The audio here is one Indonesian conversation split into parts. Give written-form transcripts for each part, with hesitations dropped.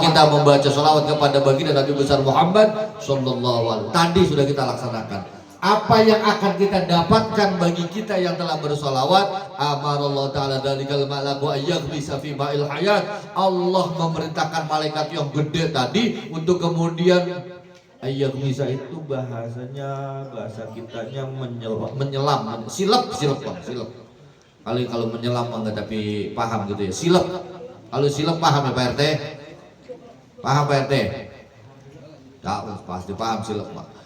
kita membaca sholawat kepada baginda Nabi besar Muhammad sallallahu alaihi wasallam. Tadi sudah kita laksanakan. Apa yang akan kita dapatkan bagi kita yang telah bersolawat? Amarallahu ta'ala dalikal malaku ayyaghmisa fi ma'il hayat. Allah memerintahkan malaikat yang gede tadi untuk kemudian ayyaghmisa itu bahasanya, bahasa kitanya menyelam, silap. Kalau menyelam enggak, tapi paham gitu ya, silap. Kalau silap paham ya Pak RT? Paham Pak RT? Ya, pasti paham silap Pak.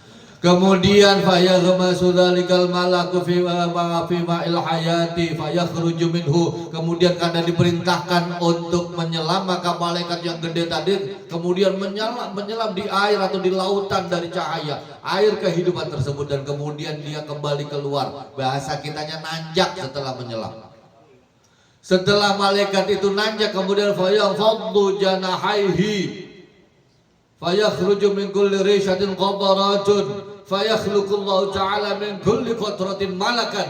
Kemudian fayaghmasu dzalikal malaku fi ma'il hayati fayakhruju minhu. Kemudian karena diperintahkan untuk menyelam, maka malaikat yang gede tadi kemudian menyelam di air atau di lautan dari cahaya air kehidupan tersebut, dan kemudian dia kembali keluar. Bahasa kitanya nanjak setelah menyelam. Setelah malaikat itu nanjak, kemudian fayafaddu janahaihi fayakhruju min kulli rishatin qadaratun fayakhluqullahu ta'ala min kulli qatratin malakan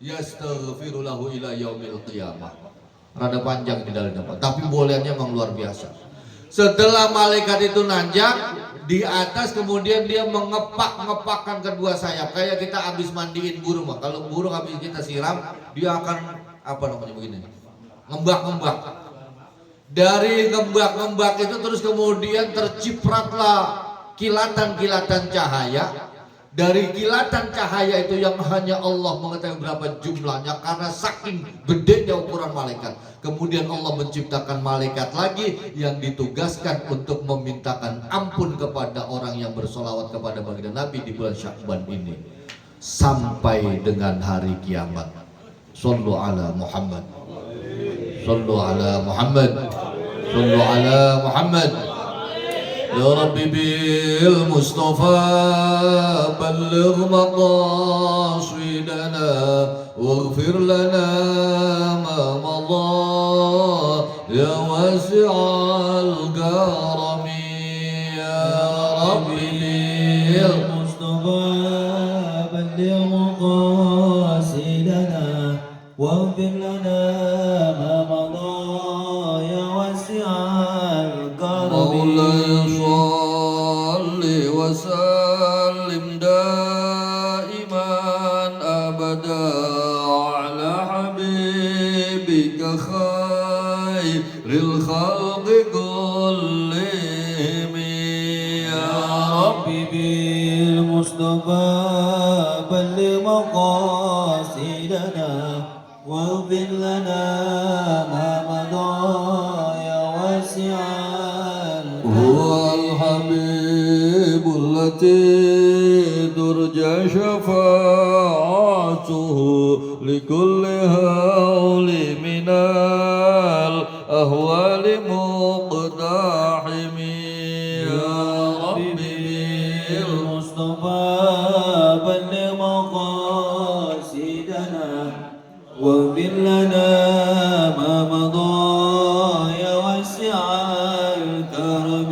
yastaghfiru lahu ila yaumil qiyamah. Rada panjang di dalamnya Pak, tapi bolehnya memang luar biasa. Setelah malaikat itu nanjak di atas, kemudian dia ngepakkan kedua sayap kayak kita habis mandiin burung Pak. Kalau burung habis kita siram, dia akan apa namanya begini, ngembak. Dari ngembak itu terus kemudian tercipratlah kilatan-kilatan cahaya. Dari kilatan cahaya itu yang hanya Allah mengetahui berapa jumlahnya karena saking gedenya ukuran malaikat. Kemudian Allah menciptakan malaikat lagi yang ditugaskan untuk memintakan ampun kepada orang yang bersolawat kepada baginda Nabi di bulan Sya'ban ini sampai dengan hari kiamat. Sallu ala Muhammad, sallu ala Muhammad, sallu ala Muhammad. Ya Rabbi bil Mustafa balligh maqasidana waghfir lana ma madha ya wasi'al karami. Ya Rabbi bil Mustafa balligh maqasidana waghfir lana ma madha ya wasi'al karami. وسلم دائما أبدا على حبيبك خير الخلق كلهم. يا ربي بالمصطفى بلغ مقاصدنا واغفر لنا ما مضى يا واسع. هو الحبيب التي ترجى شفاعته لكل هول من الأهوال مقتحم. يا ربي المصطفى بلغ مقاصدنا واغفر لنا ما مضى يا واسع الكرم.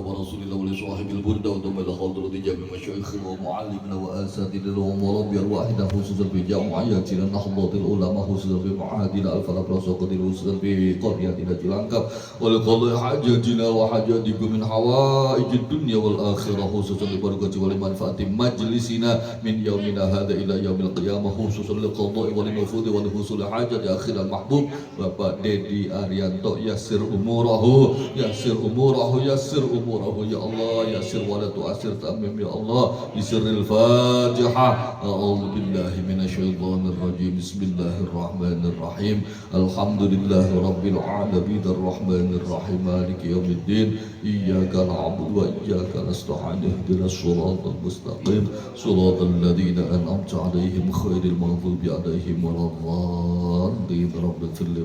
رسول الله ولصاحب البرده وثم الى حضرة جميع مشايخنا ومعلمنا واساتذتنا ومربي ارواحنا خصوصا في جمعياتنا النهضة العلماء خصوصا في معهدنا الفلك والسقطين خصوصا في قريتنا جلانكب ولقضاء حاجاتنا وحاجاتكم من حوائج الدنيا والاخره خصوصا لبركة ولمنفعة مجلسنا من يومنا هذا الى يوم القيامة خصوصا للقضاء وللنفوذ ولحصول حاجة اخر المحبوب Bapak Dedi Arianto. Yassir umurahu, yassir umurahu, yassir umurahu ya Allah, yassir wa la tu'assir ta'mim ya Allah. Bisirril Fatihah. A'udzu billahi minasyaitonir rajim. Bismillahirrahmanirrahim. Alhamdulillahi rabbil alamin arrahmanir rahim maliki yaumiddin. Iyyaka na'budu wa iyyaka nasta'in. Ihdinas shiratal mustaqim. Shiratal ladzina an'amta 'alaihim ghairil maghdubi 'alaihim waladdallin.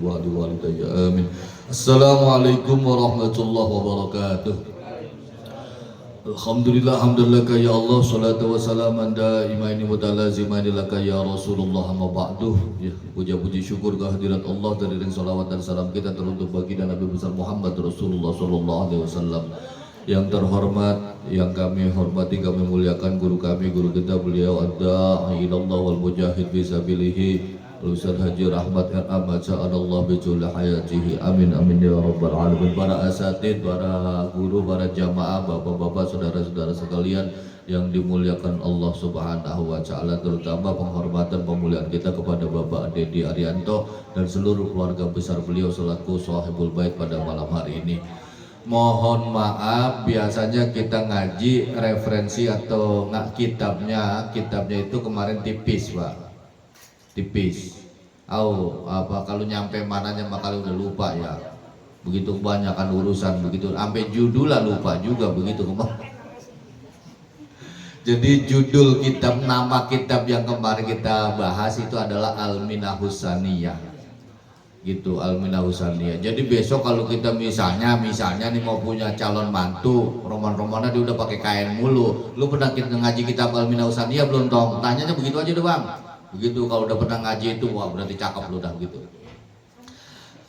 Rabbil walidayya amin. Assalamualaikum warahmatullahi wabarakatuh. Alhamdulillah hamdulillah ya Allah, salatu wassalamu daimani mutalazimani laka ya Rasulullah, amma ba'du. Ya, puja-puji syukur kehadirat Allah dari salawat dan salam kita teruntuk baginda Nabi besar Muhammad Rasulullah sallallahu alaihi wasallam. Yang terhormat, yang kami hormati, kami muliakan guru kami, guru kita beliau ad-da'i ilallah wal mujahid fi sabilihi Ustaz Haji Rahmat Ahmad Sa'adallah bijulli hayatihi, amin amin ya rabbal alamin. Para asatid, para guru, para jamaah, bapak-bapak, saudara-saudara sekalian yang dimuliakan Allah Subhanahu wa Ta'ala, terutama penghormatan pemuliaan kita kepada Bapak Dedi Arianto dan seluruh keluarga besar beliau selaku Shahibul Bait pada malam hari ini. Mohon maaf, biasanya kita ngaji referensi atau nggak kitabnya itu kemarin tipis Pak, tipis. Apa kalau nyampe mananya makanya udah lupa ya. Begitu kebanyakan urusan begitu, sampai judulnya lupa juga begitu kemarin. Jadi judul kitab, nama kitab yang kemarin kita bahas itu adalah Al-Minahus Saniyah. Gitu, Al-Minahus Saniyah. Jadi besok kalau kita misalnya nih mau punya calon mantu, roman-romannya dia udah pakai kain mulu. Lu pernah kita ngaji kitab Al-Minahus Saniyah belum tong? Tanyanya begitu aja deh Bang. Begitu kalau udah pernah ngaji itu, wah berarti cakep lu dah gitu.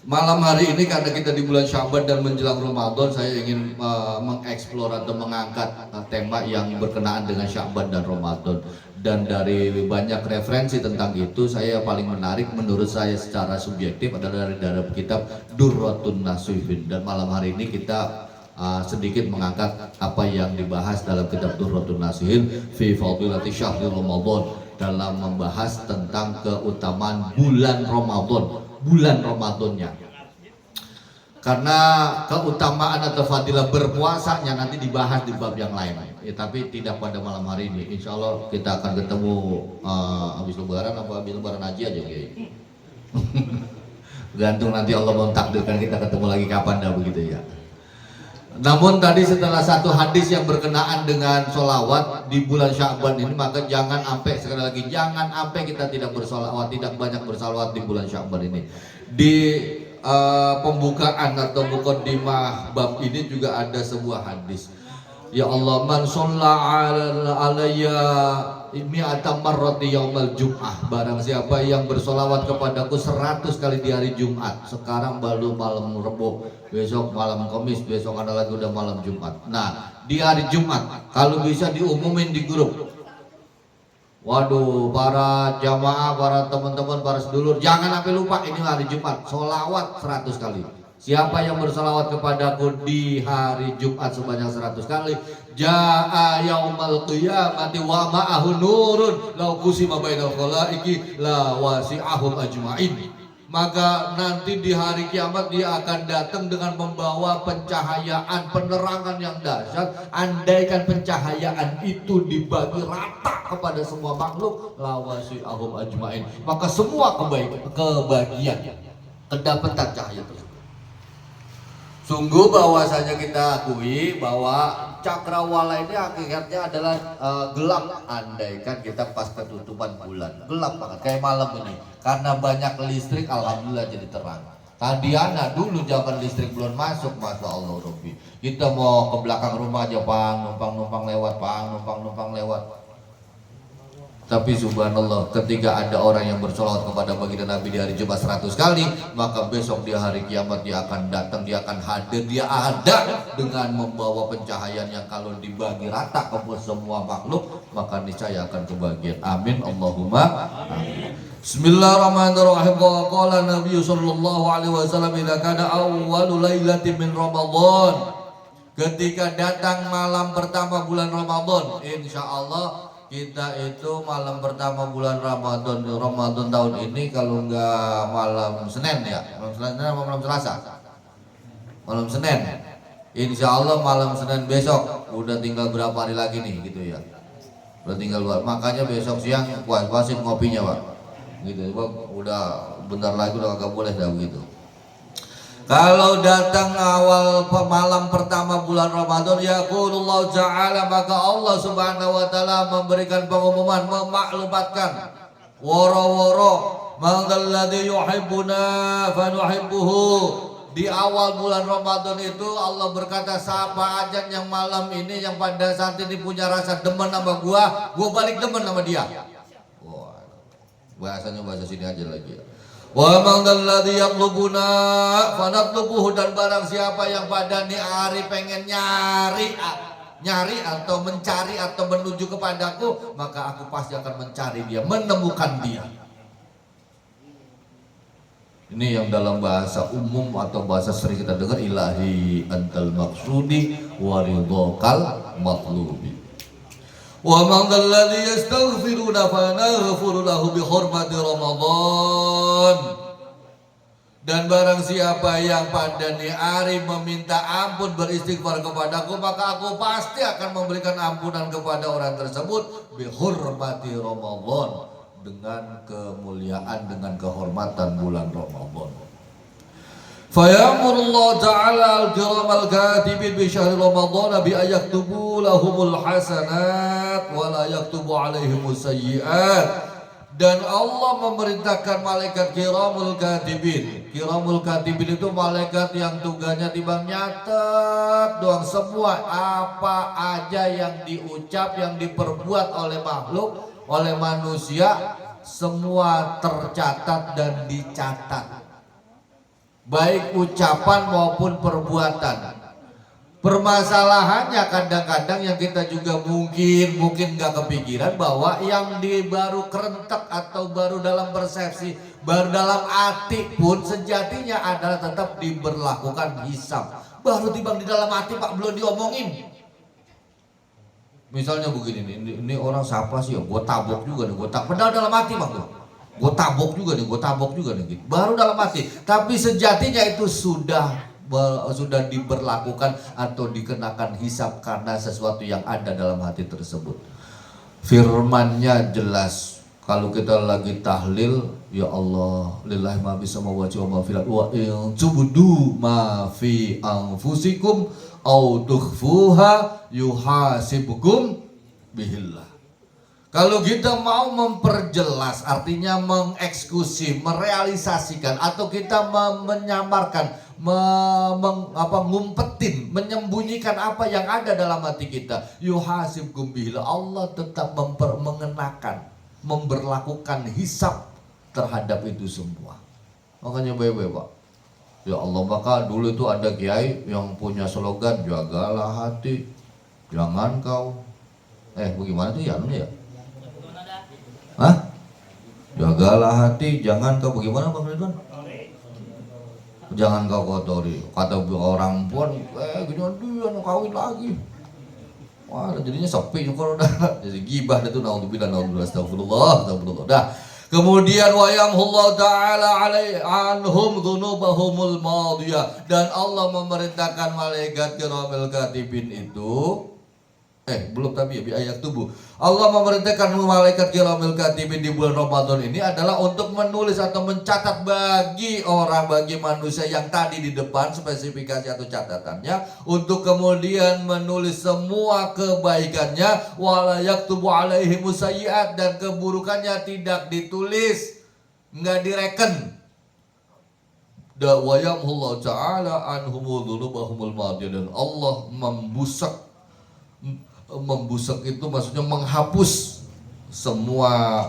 Malam hari ini karena kita di bulan Sya'ban dan menjelang Ramadan, saya ingin mengeksplor atau mengangkat tema yang berkenaan dengan Sya'ban dan Ramadan. Dan dari banyak referensi tentang itu, saya paling menarik menurut saya secara subjektif adalah dari kitab Durratun Nasifin. Dan malam hari ini kita sedikit mengangkat apa yang dibahas dalam kitab Durratun Nasifin fi fadilati syahri Ramadan, dalam membahas tentang keutamaan bulan Ramadannya. Karena keutamaan atau fadilah berpuasanya nanti dibahas di bab yang lain, ya, tapi tidak pada malam hari ini. Insya Allah kita akan ketemu habis lebaran apa habis lebaran aja kayak. Gantung nanti Allah mentakdirkan kita ketemu lagi kapan dah begitu ya. Namun tadi setelah satu hadis yang berkenaan dengan sholawat di bulan Sya'ban ini, maka jangan sampai, sekali lagi jangan sampai kita tidak bersolawat, tidak banyak bersolawat di bulan Sya'ban ini. Di pembukaan atau muqaddimah bab ini juga ada sebuah hadis. Ya Allah, man shalla alayya mi'ata marrati yaumal jum'ah, barang siapa yang bersolawat kepadaku 100 kali di hari Jumat. Sekarang baru malam Rebo, besok malam Kamis, besok ada lagi udah malam Jumat. Nah, di hari Jumat kalau bisa diumumin di grup. Waduh, para jamaah, para teman-teman, para sedulur, jangan sampai lupa ini hari Jumat, solawat 100 kali. Siapa yang bersolawat kepadaku di hari Jumat sebanyak 100 kali, ja'a yaumal qiyamati wa ma'ahu nurun law qusima bainal khalaiqi la wasi'ahum ajma'in. Maka nanti di hari kiamat dia akan datang dengan membawa pencahayaan, penerangan yang dahsyat. Andaikan pencahayaan itu dibagi rata kepada semua makhluk, la wasi'ahum ajma'in, maka semua kebagian kedapatan cahaya tersebut. Sungguh bahwasanya kita akui bahwa cakrawala ini hakikatnya adalah gelap. Andaikan kita pas ketutupan bulan, gelap banget kayak malam ini. Karena banyak listrik, alhamdulillah jadi terang. Tadiana dulu zaman listrik belum masuk, masya Allah Rabbi, kita mau ke belakang rumah aja numpang lewat. Tapi subhanallah, ketika ada orang yang bersolawat kepada baginda Nabi di hari Jumat 100 kali, maka besok di hari kiamat dia akan datang, dia akan hadir, dia ada dengan membawa pencahayaan yang kalau dibagi rata ke semua makhluk, maka niscaya akan kebagian. Amin Allahumma amin. Bismillahirrahmanirrahim. Qala Nabi sallallahu alaihi wasallam, idza kana awwalu lailatin min Ramadan, ketika datang malam pertama bulan Ramadan, insyaallah kita itu malam pertama bulan Ramadan tahun ini, kalau enggak malam Senin ya, malam Senin atau malam Selasa? Malam Senin. Insya Allah malam Senin besok, udah tinggal berapa hari lagi nih gitu ya. Udah tinggal makanya besok siang puasin ngopinya Pak. Gitu, udah bentar lagi udah agak boleh dah begitu. Kalau datang awal malam pertama bulan Ramadan, yaqulullah ta'ala, maka Allah subhanahu wa ta'ala memberikan pengumuman, memaklumatkan, woro-woro manggalladzi yuhibbuna fanuhibbuhu. Di awal bulan Ramadan itu Allah berkata, siapa aja yang malam ini yang pada saat ini punya rasa demen sama gua balik demen sama dia. Wah, bahasanya bahasa sini aja lagi ya. Wa man alladhi yatlubuna fanatlubuhu, dan barang siapa yang pada nih hari pengen nyari atau mencari atau menuju kepadaku, maka aku pasti akan mencari dia, menemukan dia. Ini yang dalam bahasa umum atau bahasa sering kita dengar, ilahi antal maqsudi wa ridhaqal matlubi. Wa man alladhi yastaghfiruna fa naghfiru lahu bi hurmati Ramadan. Dan barang siapa yang pada hari meminta ampun beristighfar kepadaku, maka aku pasti akan memberikan ampunan kepada orang tersebut bi hurmati Ramadan, dengan kemuliaan, dengan kehormatan bulan Ramadan. Fayamurullah ta'ala al-kiram al-katibin bi syahri Ramadan bi ayaktubu lahumul hasanat wa la yaktubu alaihimus sayyiat. Dan Allah memerintahkan malaikat kiramul katibin. Kiramul katibin itu malaikat yang tugasnya timbang nyatet doang semua apa aja yang diucap, yang diperbuat oleh makhluk, oleh manusia, semua tercatat dan dicatat, baik ucapan maupun perbuatan. Permasalahannya kadang-kadang yang kita juga mungkin nggak kepikiran bahwa yang baru kerentek atau baru dalam persepsi, baru dalam hati pun sejatinya adalah tetap diberlakukan hisab. Baru timbang di dalam hati Pak, belum diomongin. Misalnya begini nih, ini orang siapa sih ya? Gue tabok juga nih, padahal dalam hati Bang. Gue tabok juga nih, gitu. Baru dalam hati. Tapi sejatinya itu sudah diberlakukan atau dikenakan hisab karena sesuatu yang ada dalam hati tersebut. Firman-Nya jelas. Kalau kita lagi tahlil, ya Allah, lillahi ma bis samawati wa ma fil ardi wa in tubdu ma fi anfusikum au tukhfuha yuhasibukum bihillah. Kalau kita mau memperjelas, artinya mengeksekusi, merealisasikan, atau kita menyamarkan, ngumpetin, menyembunyikan apa yang ada dalam hati kita, yuhasibkum bihillah, Allah tetap mengenakan, memberlakukan hisab terhadap itu semua. Makanya baik-baik Pak. Ya Allah, maka dulu itu ada kiai yang punya slogan, jagalah hati, jangan kau bagaimana tuh ya? Hah? Jagalah hati, jangan kau bagaimana Bang Ridwan? Jangan kau kotori. Kata orang pun, gini dia kawin lagi. Wah, jadinya sepi kalau udah. Jadi gibah itu naudzubillah, astagfirullah. Dah. Kemudian wa yamhullahu ta'ala anhum dzunubahumul madiyah, dan Allah memerintahkan malaikat kiramil katibin itu belum tapi ya ayat tubuh. Allah memerintahkan malaikat kiramil katibin di bulan Ramadan ini adalah untuk menulis atau mencatat bagi manusia yang tadi di depan spesifikasi atau catatannya, untuk kemudian menulis semua kebaikannya, wala yaktubu alaihim sayyi'at, dan keburukannya tidak ditulis, enggak direken. Wa yamhullahu ta'ala anhum dzunubahumul madiyah, dan Allah membusuk itu maksudnya menghapus semua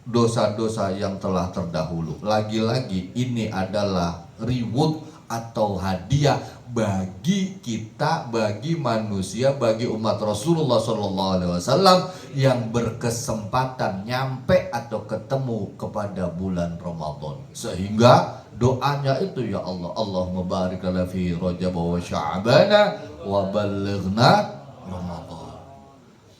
dosa-dosa yang telah terdahulu. Lagi-lagi ini adalah reward atau hadiah bagi kita, bagi manusia, bagi umat Rasulullah SAW yang berkesempatan nyampe atau ketemu kepada bulan Ramadan. Sehingga doanya itu, ya Allah, Allahumma barik lana fi Rajab wa Sya'bana wa balighna Ramadan.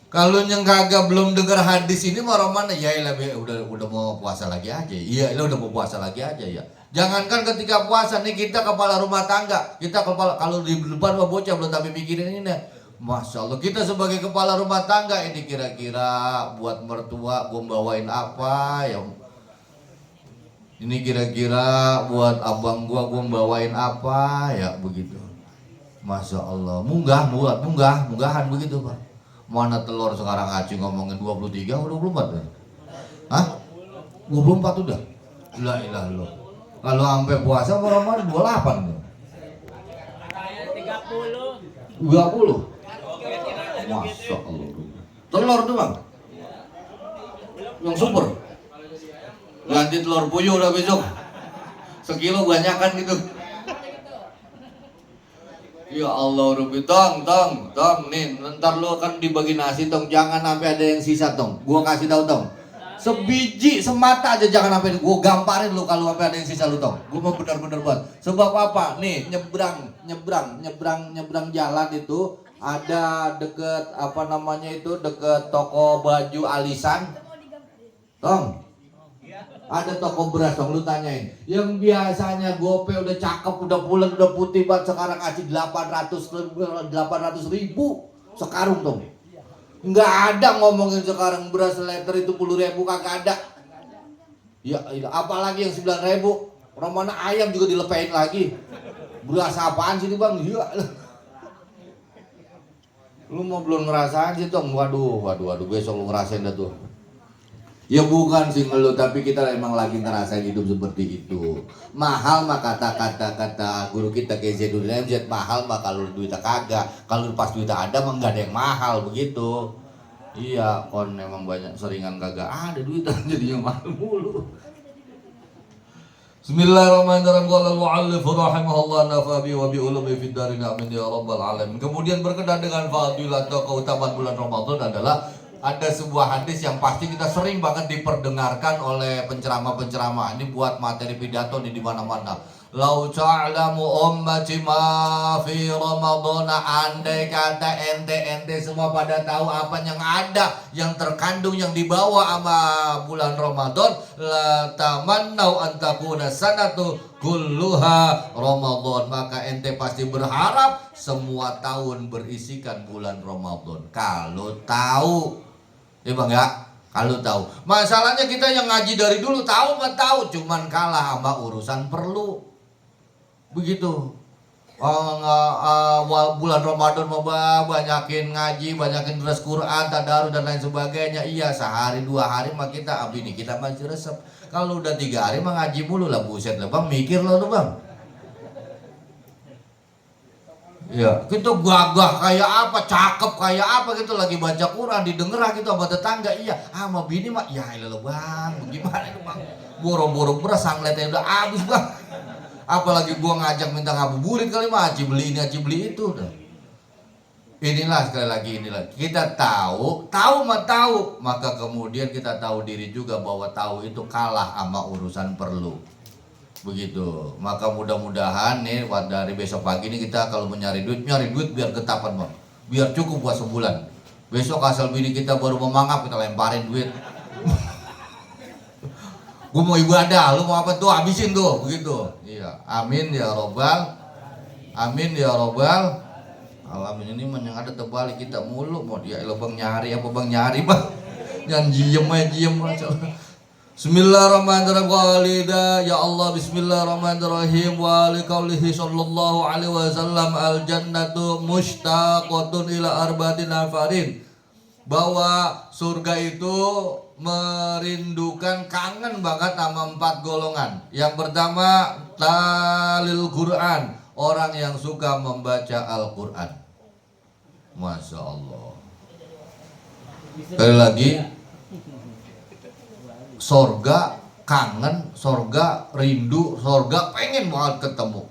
Kalau yang kagak belum dengar hadis ini mau mana ya udah mau puasa lagi aja. Iya, udah mau puasa lagi aja ya. Jangankan ketika puasa nih, kita kepala rumah tangga, kita kalau di depan bocah belum tapi mikirin ini nih. Masya Allah, kita sebagai kepala rumah tangga ini kira-kira buat mertua gua bawain apa ya? Ini kira-kira buat abang gua bawain apa ya, begitu. Masya Allah, munggahan begitu Pak. Mana telur sekarang Aceh ngomongin 23 atau 24 ya? Hah? 24 udah? La ilaha illallah. Kalau sampai puasa Ramadan 28 tuh. 30. 30. Masya Allah. Telur tuh Bang? Yang super. Ganti telur puyuh udah besok. Sekilo banyakan gitu. Ya Allah, Rubi, tong, nih, ntar lu kan dibagi nasi tong, jangan sampai ada yang sisa tong. Gua kasih tahu tong. Sebiji semata aja jangan sampai gue gamparin lu kalau sampai ada yang sisa lu tau. Gue mau bener-bener buat. Sebab apa? Nih nyebrang jalan itu ada deket apa namanya itu deket toko baju alisan. Tong. Ada toko beras dong, lu tanyain. Yang biasanya gope udah cakep, udah bulat, udah putih banget, sekarang kasih 800 ribu sekarung dong. Nggak ada ngomongin sekarang beras liter itu 10 ribu, kagak ada. Ya, apalagi yang 9 ribu. Orang mana ayam juga dilepein lagi. Beras apaan sih ini bang? Iya. Lu mau belum ngerasain sih dong? Waduh, besok lu ngerasain dah tuh. Ya bukan sih ngeluh, tapi kita emang lagi ngerasain hidup seperti itu. Mahal mah kata guru kita KZ MZ, mahal mah kalau duitnya kagak. Kalau pas duitnya ada mah nggak ada yang mahal begitu. Iya, kon emang banyak seringan kagak ada duitnya jadinya mahal mulu. Bismillahirrahmanirrahim. Qala al-mu'allif rahimahullah nafa bi wa bi ulumi fid darin amin ya rabbal alamin. Kemudian berkenaan dengan fadilah atau keutamaan bulan Ramadan adalah ada sebuah hadis yang pasti kita sering banget diperdengarkan oleh penceramah-penceramah. Ini buat materi pidato di mana-mana. Lau ta'lamu ummati ma fi Ramadan, andai kata ente semua pada tahu apa yang ada, yang terkandung, yang dibawa sama bulan Ramadan, la tamannau an takuna sanatu kulluha Ramadan, maka ente pasti berharap semua tahun berisikan bulan Ramadan. Kalau tahu, ya bang ya, kalau tahu. Masalahnya kita yang ngaji dari dulu tahu nggak tahu, cuman kalah sama urusan perlu. Begitu. Bulan Ramadan mau banyakin ngaji, banyakin terus Quran, tadarus dan lain sebagainya. Iya, sehari 2 hari mah kita abini kita masih resep. Kalau udah 3 hari mah ngaji mulu lah, buset lah bang, mikir lo tuh bang. Ya, kita gagah kayak apa, cakep kayak apa gitu, lagi baca Quran didengar gitu sama tetangga. Iya, sama bini mah ya elah bang, gimana itu bang? Borong-borong beras sangletnya udah habis bang. Apalagi gua ngajak minta ngabuburit kali mah, aci beli ini, aci beli itu udah. Inilah sekali lagi kita tahu mah tahu, maka kemudian kita tahu diri juga bahwa tahu itu kalah sama urusan perlu. Begitu. Maka mudah-mudahan nih dari besok pagi ini kita kalau nyari duit biar getapan bang, biar cukup buat sebulan. Besok asal bini kita baru memangap kita lemparin duit. Gue mau ibadah, lu mau apa tuh habisin tuh, begitu. Iya, amin ya robbal, amin ya robbal alamin. Ini yang ada terbalik kita mulu, mau dia lo bang nyari apa bang nyari bang, jangan diem aja. Bismillahirrahmanirrahim. Ya Allah, bismillahirrahmanirrahim. Wa liqaulihi sallallahu alaihi wasallam al jannatu mushtaqatun ila arba'atin nafarin. Bahwa surga itu merindukan, kangen banget sama 4 golongan. Yang pertama talil Quran, orang yang suka membaca Al-Quran. Masya Allah. Sekali lagi, sorga kangen, sorga rindu, sorga pengen banget ketemu.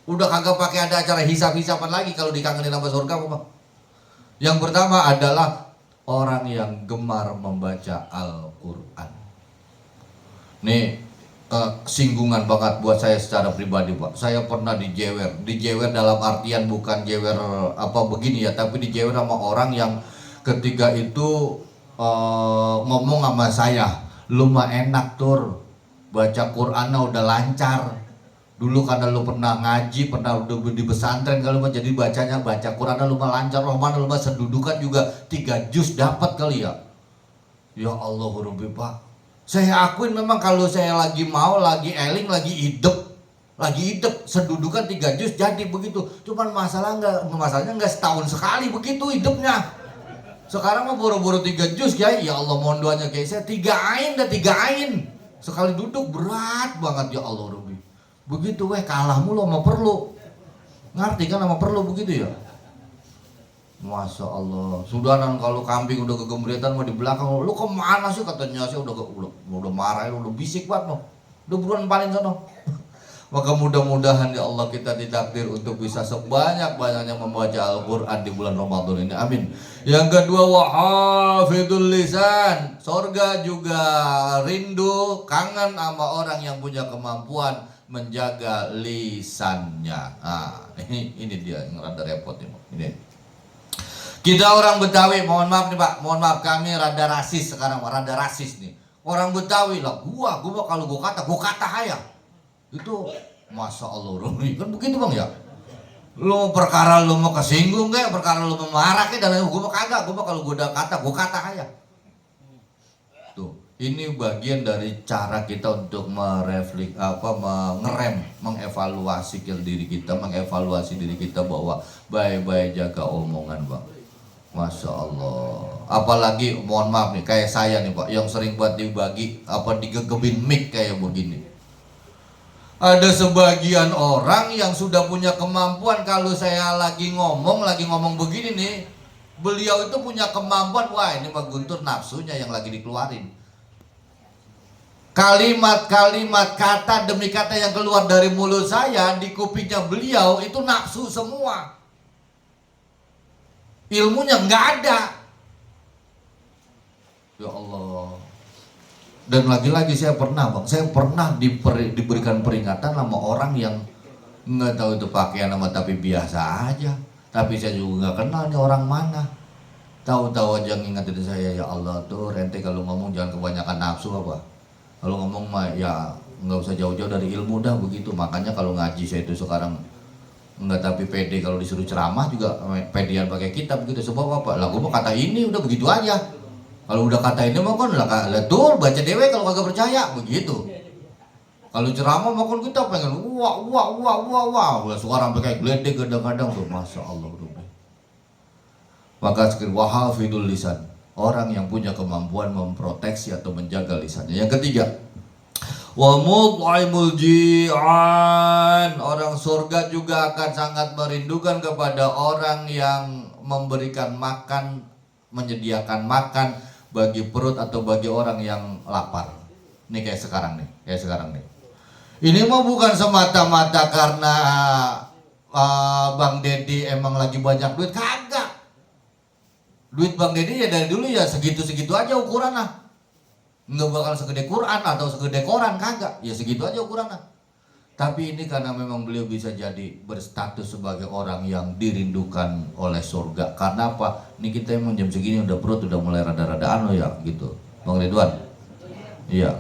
Udah kagak pakai ada acara hisap-hisapan lagi kalau dikangenin sama sorga apa? Yang pertama adalah orang yang gemar membaca Al-Quran. Nih singgungan banget buat saya secara pribadi pak. Saya pernah dijewer dalam artian bukan jewer apa begini ya, tapi dijewer sama orang yang ketika itu ngomong sama saya, lu mah enak tur, baca Qurannya udah lancar. Dulu karena lu pernah ngaji, pernah udah di pesantren, kalau mah jadi baca Qurannya lu mah lancar, mana lu mah sedudukan juga 3 juz dapat kali ya. Ya Allah Rabbi pak, saya akuin memang kalau saya lagi mau, lagi eling, lagi hidup sedudukan 3 juz jadi begitu. Cuman masalahnya nggak setahun sekali begitu hidupnya. Sekarang mah boro-boro 3 juz ya Allah, mohon doanya kayak saya 3 ain sekali duduk berat banget ya Allah Rabbi. Begitu kalah mulu sama perlu. Ngerti kan sama perlu begitu ya. Masya Allah. Sudah kalau kambing udah kegembritan mau di belakang, lu kemana sih katanya sih, udah marah, udah bisik banget no. Udah buruan paling sono. Maka mudah-mudahan ya Allah kita ditakdir untuk bisa sebanyak-banyaknya membaca Al-Quran di bulan Ramadan ini. Amin. Yang kedua, wahafidul lisan. Sorga juga rindu, kangen sama orang yang punya kemampuan menjaga lisannya. Nah, ini dia yang rada repot ini. Kita orang Betawi, mohon maaf nih Pak, mohon maaf kami rada rasis sekarang, rada rasis nih. Orang Betawi lah, gua kalau gua kata hayang. Itu Masya Allah Rumi, kan begitu Bang ya. Lu perkara lu mau kesinggung kayak, perkara lu mau marah kayak, dan lain gue mau kagak, gue kalau gue udah kata hayang. Tuh, ini bagian dari cara kita untuk mengevaluasi diri kita, mengevaluasi diri kita bahwa baik-baik jaga omongan Bang. Masya Allah. Apalagi mohon maaf nih, kayak saya nih Pak, yang sering buat digegebin mic kayak begini. Ada sebagian orang yang sudah punya kemampuan, kalau saya lagi ngomong begini nih, beliau itu punya kemampuan, wah ini mah Guntur nafsunya yang lagi dikeluarin. Kalimat-kalimat, kata demi kata yang keluar dari mulut saya, di kupingnya beliau itu nafsu semua. Ilmunya nggak ada. Ya Allah. Dan lagi-lagi saya pernah diberikan peringatan sama orang yang nggak tahu itu pakaian nama tapi biasa aja. Tapi saya juga nggak kenal nih orang mana. Tahu-tahu aja ngingetin saya, ya Allah tuh ente kalau ngomong jangan kebanyakan nafsu apa. Kalau ngomong mah ya nggak usah jauh-jauh dari ilmu dah begitu. Makanya kalau ngaji saya itu sekarang nggak tapi pede, kalau disuruh ceramah juga pedean pakai kitab begitu. Sebab apa? Lah gue mau kata ini udah begitu aja. Kalau udah kata ini mah kan lah tuh baca dewe kalau kagak percaya begitu. Kalau ceramah mah kan kita pengen wah udah suara sampai kayak geledek kadang-kadang tuh, Masya Allah. Maka sekir wahafidul lisan, orang yang punya kemampuan memproteksi atau menjaga lisannya. Yang ketiga, wa mut'imul ji'an, orang surga juga akan sangat merindukan kepada orang yang memberikan makan, menyediakan makan bagi perut atau bagi orang yang lapar. Ini kayak sekarang nih. Ini mah bukan semata-mata karena Bang Deddy emang lagi banyak duit, kagak. Duit Bang Deddy ya dari dulu ya segitu-segitu aja ukuran lah. Nggak bakal segede Quran atau segede koran, kagak. Ya segitu aja ukuran lah. Tapi ini karena memang beliau bisa jadi berstatus sebagai orang yang dirindukan oleh surga. Karena apa? Ini kita emang jam segini udah perut udah mulai rada-rada ya gitu. Bang Ridwan. Iya.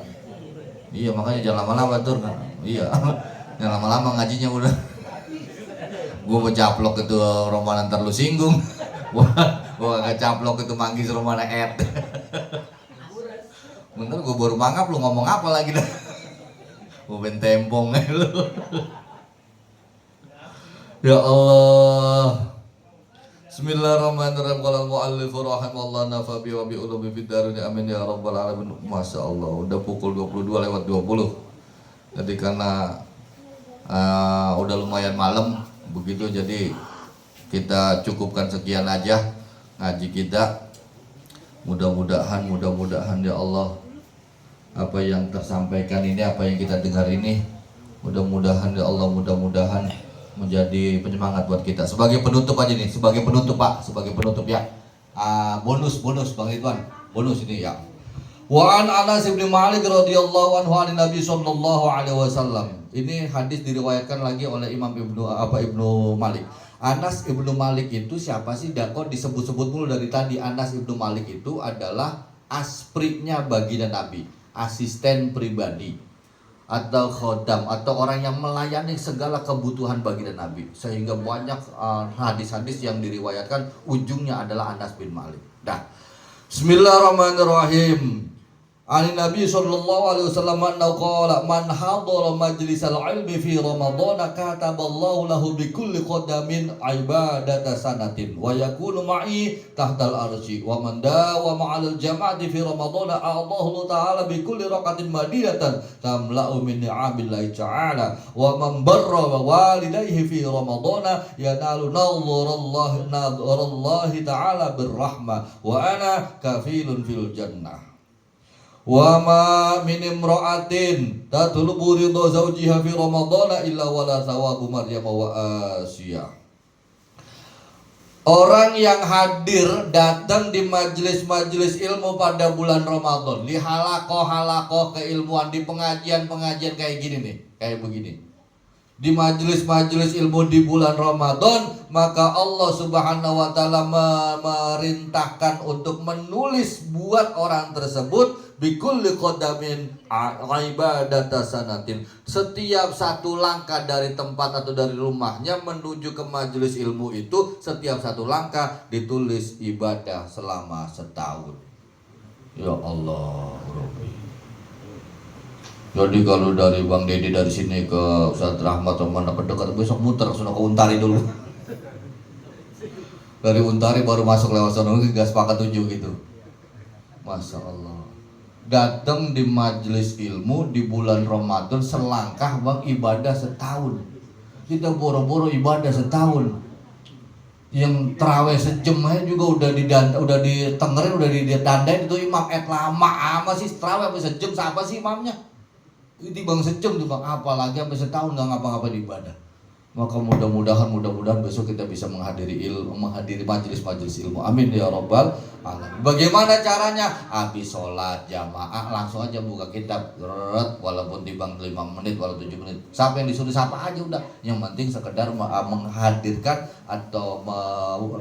Iya makanya jangan lama-lama tur. Iya. Jangan lama-lama ngajinya udah. Gue mau caplok itu Romana ntar lu singgung. Gua gak caplok itu manggis Romana Bener gue baru mangap lu ngomong apa lagi dah. Bukan tempong lu. Ya Allah. Bismillahirrahmanirrahim. Qala al-mu'allif rahimallahu nafabi wa bi ulumi fid darin amin ya rabbal alamin. Masya Allah, udah pukul 22:20. Jadi karena udah lumayan malam begitu, jadi kita cukupkan sekian aja ngaji kita. Mudah-mudahan ya Allah, apa yang tersampaikan ini, apa yang kita dengar ini, mudah-mudahan ya Allah, mudah-mudahan menjadi penyemangat buat kita. Sebagai penutup aja nih, sebagai penutup Pak, sebagai penutup ya. Bonus Bang Ridwan, bonus ini ya. Wa an Anas bin Malik radhiyallahu anhu an Nabi sallallahu alaihi wasallam. Ini hadis diriwayatkan lagi oleh Imam Ibnu Malik. Anas Ibnu Malik itu siapa sih? Kok disebut-sebut mulu dari tadi. Anas Ibnu Malik itu adalah asprinya baginda Nabi, asisten pribadi atau khodam atau orang yang melayani segala kebutuhan baginda Nabi. Sehingga banyak hadis-hadis yang diriwayatkan ujungnya adalah Anas bin Malik. Dah. Bismillahirrahmanirrahim. Ani Nabi sallallahu alaihi wasallam annahu qala man hadara majlisal ilmi fi Ramadan kataballahu lahu bi kulli qadamin ibadata sanatin wa yakunu ma'i tahtal arsy wa man dawama 'alal jama'ati fi Ramadan a'adahu ta'ala bi kulli raqatin madinatan tamla'u min ni'amillahi ta'ala wa man barra wa walidayhi fi Ramadan yanalu nadharallahi ta'ala birrahmah wa ana kafilun fil jannah. Wa ma min imra'atin tatlubu ridha zawjiha fi ramadhana illa wala thawabu Maryam wa Asiyah. Orang yang hadir datang di majelis-majelis ilmu pada bulan Ramadan, di halakoh-halakoh keilmuan, di pengajian-pengajian kayak gini nih, kayak begini. Di majelis-majelis ilmu di bulan Ramadan, maka Allah Subhanahu wa taala memerintahkan untuk menulis buat orang tersebut bikulli qadamin ibadata sanatin. Setiap satu langkah dari tempat atau dari rumahnya menuju ke majelis ilmu itu, setiap satu langkah ditulis ibadah selama setahun. Ya Allah Rabbi. Jadi kalau dari Bang Dedi dari sini ke Ustaz Rahmat atau mana dekat, besok muter sudah ke Untari dulu. Dari Untari baru masuk lewat sana, gas sepakat 7 gitu. Masya Allah. Datang di majelis ilmu di bulan Ramadan selangkah Bang, ibadah setahun. Kita boro-boro ibadah setahun. Yang terawih sejam aja juga udah ditengerin, udah didandain itu imam. Lama ama sih terawih sampai sejam, siapa sih imamnya? Ini Bang sejam tuh Bang, apalagi sampai setahun nggak ngapa-ngapa di ibadah. Maka mudah-mudahan besok kita bisa menghadiri majelis-majelis ilmu. Amin ya rabbal alamin. Bagaimana caranya? Habis sholat jamaah langsung aja buka kitab, walaupun timbang 5 menit walaupun 7 menit. Siapa yang disuruh siapa aja udah. Yang penting sekedar menghadirkan atau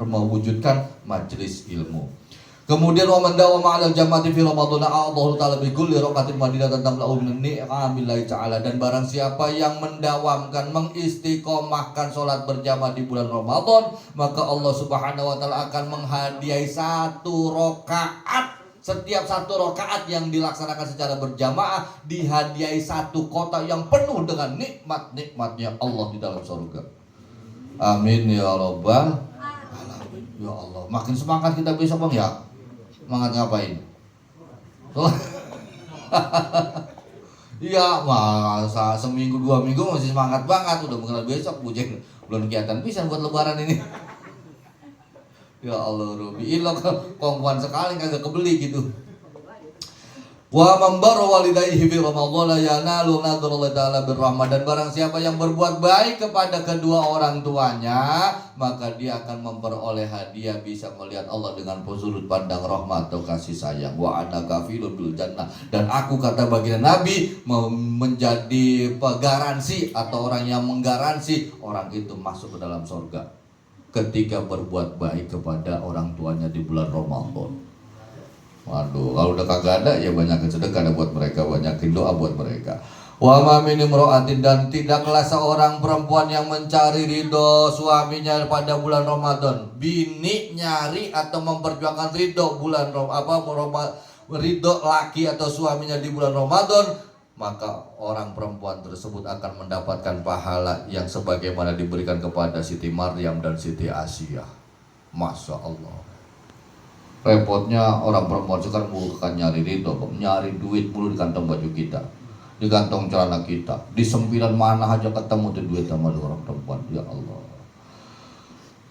mewujudkan majelis ilmu. Kemudian wa man dawama 'alal jamaati fi ramadhan a'adhahu ta'ala bi kulli raqatin madinatan tamla'u min ni'amillahi ta'ala. Dan barang siapa yang mendawamkan, mengistiqomahkan sholat berjamaah di bulan Ramadan, maka Allah Subhanahu wa taala akan menghadiahi 1 rakaat. Setiap 1 rakaat yang dilaksanakan secara berjamaah dihadiahi 1 kota yang penuh dengan nikmat-nikmatnya Allah di dalam surga. Amin ya rabbal alamin. Ya Allah, makin semangat kita besok Bang ya. Semangat ngapain? Iya, masa seminggu 2 minggu masih semangat banget, udah mengenal besok bujeng belum kegiatan bisa buat lebaran ini. Ya Allah Robi, ilok kongkuan sekali kagak kebeli gitu. Wa man barra walidayhi fi ramadhan yanalu nadrallahi ta'ala birrahmah. Dan barang siapa yang berbuat baik kepada kedua orang tuanya, maka dia akan memperoleh hadiah, bisa melihat Allah dengan sudut pandang rahmat atau kasih sayang. Wa ana kafilun bil jannah. Dan aku, kata baginda Nabi, menjadi garansi atau orang yang menggaransi orang itu masuk ke dalam surga ketika berbuat baik kepada orang tuanya di bulan Ramadan. Waduh, kalau udah kagak ada ya banyakin sedekah buat mereka, banyakin doa buat mereka. Wa ma min imra'atin, dan tidaklah seorang perempuan yang mencari ridho suaminya pada bulan Ramadan. Bini nyari atau memperjuangkan ridho ridho laki atau suaminya di bulan Ramadan, maka orang perempuan tersebut akan mendapatkan pahala yang sebagaimana diberikan kepada Siti Maryam dan Siti Asiyah. Masya Allah. Repotnya orang perempuan sekarang bukan nyari ridho, nyari duit mulu di kantong baju kita, di kantong celana kita, di sempilan mana aja ketemu tuh duit sama orang perempuan. Ya Allah.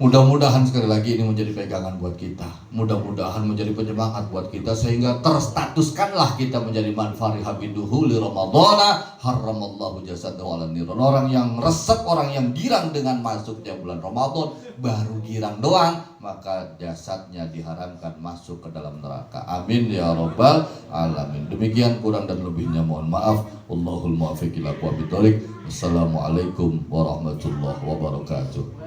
Mudah-mudahan sekali lagi ini menjadi pegangan buat kita. Mudah-mudahan menjadi penyemangat buat kita sehingga terstatuskanlah kita menjadi man fariha biduhu li ramadhana haramallahu jasadahu 'alan niran. Orang yang resep, orang yang girang dengan masuknya bulan Ramadan, baru girang doang, maka jasadnya diharamkan masuk ke dalam neraka. Amin ya rabbal alamin. Demikian, kurang dan lebihnya mohon maaf. Wallahul muwaffiq ila aqwamit thoriq. Assalamualaikum warahmatullahi wabarakatuh.